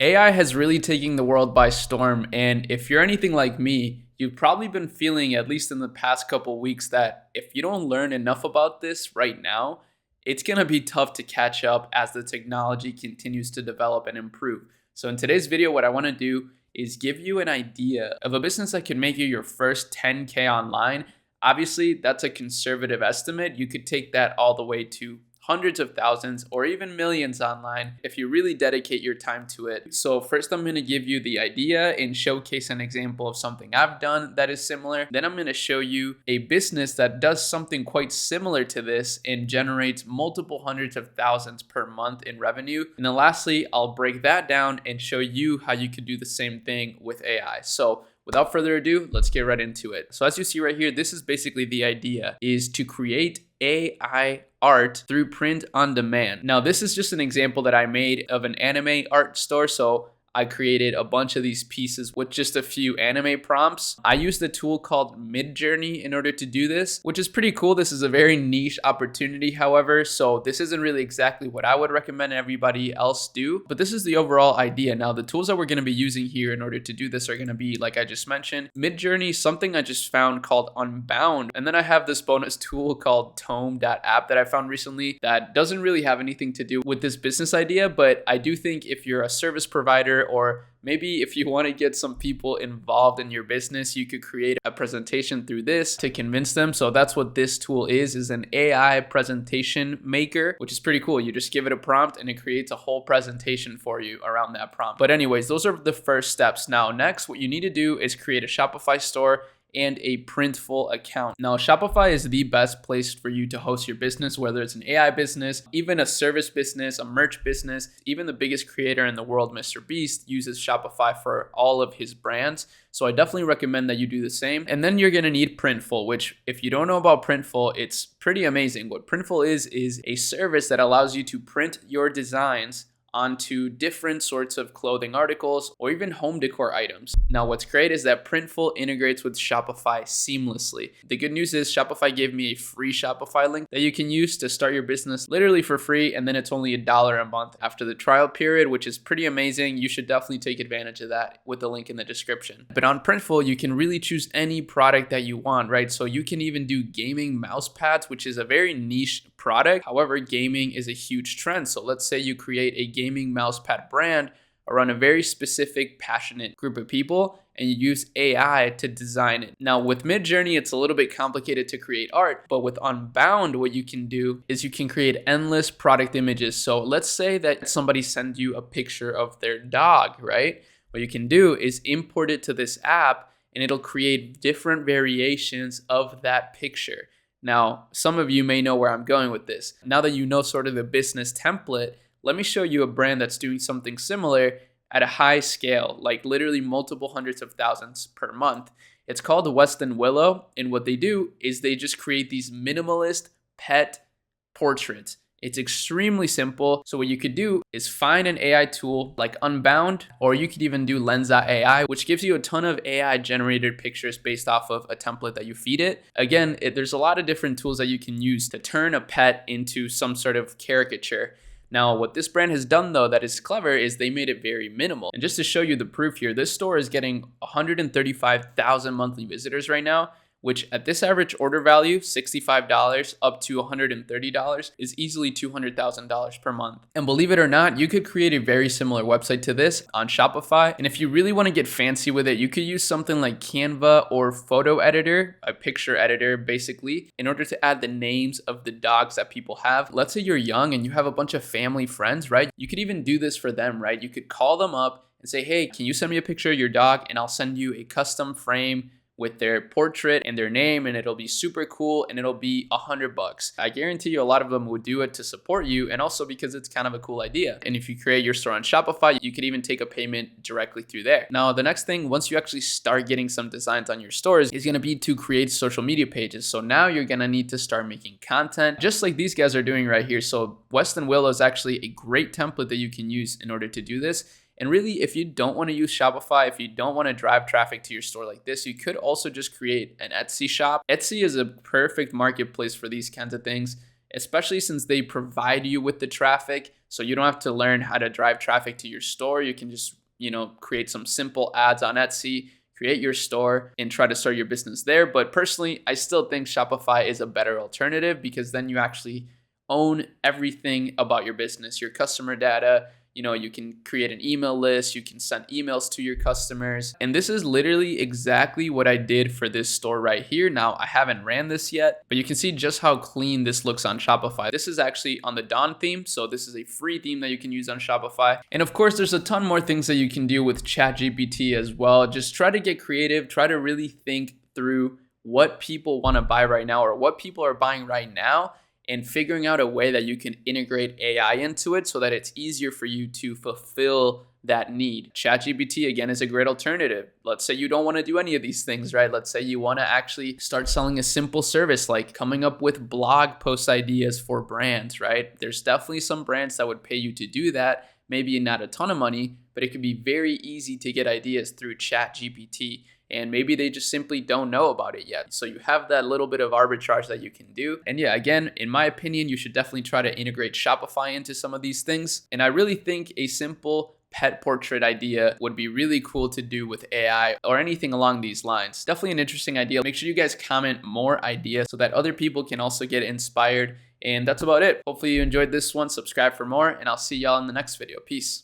AI has really taken the world by storm, and if you're anything like me, you've probably been feeling, at least in the past couple weeks, that if you don't learn enough about this right now, it's gonna be tough to catch up as the technology continues to develop and improve. So in today's video, what I wanna do is give you an idea of a business that can make you your first 10K online. Obviously, that's a conservative estimate. You could take that all the way to hundreds of thousands or even millions online if you really dedicate your time to it. So first, I'm going to give you the idea and showcase an example of something I've done that is similar. Then I'm going to show you a business that does something quite similar to this and generates multiple hundreds of thousands per month in revenue. And then lastly, I'll break that down and show you how you could do the same thing with AI. So without further ado, let's get right into it. So as you see right here, this is basically the idea, is to create AI art through print on demand. Now, this is just an example that I made of an anime art store. So I created a bunch of these pieces with just a few anime prompts. I used a tool called Midjourney in order to do this, which is pretty cool. This is a very niche opportunity, however, so this isn't really exactly what I would recommend everybody else do, but this is the overall idea. Now, the tools that we're going to be using here in order to do this are going to be, like I just mentioned, Midjourney, something I just found called Unbound, and then I have this bonus tool called Tome.app that I found recently that doesn't really have anything to do with this business idea, but I do think if you're a service provider, or maybe if you want to get some people involved in your business, you could create a presentation through this to convince them. So that's what this tool is an AI presentation maker, which is pretty cool. You just give it a prompt and it creates a whole presentation for you around that prompt. But anyways, those are the first steps. Now, next, what you need to do is create a Shopify store and a Printful account. Now, Shopify is the best place for you to host your business, whether it's an AI business, even a service business, a merch business. Even the biggest creator in the world, Mr. Beast, uses Shopify for all of his brands. So I definitely recommend that you do the same. And then you're gonna need Printful, which if you don't know about Printful, it's pretty amazing. What Printful is a service that allows you to print your designs onto different sorts of clothing articles or even home decor items. Now, what's great is that Printful integrates with Shopify seamlessly. The good news is Shopify gave me a free Shopify link that you can use to start your business literally for free, and then it's only $1 a month after the trial period, which is pretty amazing. You should definitely take advantage of that with the link in the description. But on Printful, you can really choose any product that you want, right? So you can even do gaming mouse pads, which is a very niche product. However, gaming is a huge trend. So let's say you create a gaming mousepad brand around a very specific, passionate group of people, and you use AI to design it. Now, with Midjourney, it's a little bit complicated to create art, but with Unbound, what you can do is you can create endless product images. So let's say that somebody sends you a picture of their dog, right? What you can do is import it to this app, and it'll create different variations of that picture. Now, some of you may know where I'm going with this. Now that you know sort of the business template, let me show you a brand that's doing something similar at a high scale, like literally multiple hundreds of thousands per month. It's called Weston Willow, and what they do is they just create these minimalist pet portraits. It's extremely simple. So what you could do is find an AI tool like Unbound, or you could even do Lensa AI, which gives you a ton of AI generated pictures based off of a template that you feed it. Again, there's a lot of different tools that you can use to turn a pet into some sort of caricature. Now, what this brand has done, though, that is clever is they made it very minimal. And just to show you the proof here, this store is getting 135,000 monthly visitors right now, which at this average order value, $65 up to $130, is easily $200,000 per month. And believe it or not, you could create a very similar website to this on Shopify. And if you really want to get fancy with it, you could use something like Canva or photo editor, a picture editor basically, in order to add the names of the dogs that people have. Let's say you're young and you have a bunch of family friends, right? You could even do this for them, right? You could call them up and say, hey, can you send me a picture of your dog? And I'll send you a custom frame with their portrait and their name, and it'll be super cool, and it'll be $100. I guarantee you a lot of them would do it to support you, and also because it's kind of a cool idea. And if you create your store on Shopify, you could even take a payment directly through there. Now, the next thing, once you actually start getting some designs on your stores, is gonna be to create social media pages. So now you're gonna need to start making content, just like these guys are doing right here. So Weston Willow is actually a great template that you can use in order to do this. And really, if you don't want to use Shopify, if you don't want to drive traffic to your store like this, you could also just create an Etsy shop. Etsy is a perfect marketplace for these kinds of things. especially since they provide you with the traffic. So you don't have to learn how to drive traffic to your store. You can just, create some simple ads on Etsy, create your store, and try to start your business there. But personally, I still think Shopify is a better alternative because then you actually own everything about your business, your customer data. You can create an email list, you can send emails to your customers. And this is literally exactly what I did for this store right here. Now, I haven't ran this yet, but you can see just how clean this looks on Shopify. This is actually on the Dawn theme, so this is a free theme that you can use on Shopify. And of course, there's a ton more things that you can do with ChatGPT as well. Just try to get creative, try to really think through what people want to buy right now or what people are buying right now, and figuring out a way that you can integrate AI into it so that it's easier for you to fulfill that need. ChatGPT, again, is a great alternative. Let's say you don't want to do any of these things, right? Let's say you want to actually start selling a simple service like coming up with blog post ideas for brands, right? There's definitely some brands that would pay you to do that. Maybe not a ton of money, but it could be very easy to get ideas through ChatGPT. And maybe they just simply don't know about it yet. So you have that little bit of arbitrage that you can do. And yeah, again, in my opinion, you should definitely try to integrate Shopify into some of these things. And I really think a simple pet portrait idea would be really cool to do with AI or anything along these lines. Definitely an interesting idea. Make sure you guys comment more ideas so that other people can also get inspired. And that's about it. Hopefully you enjoyed this one. Subscribe for more, and I'll see y'all in the next video. Peace.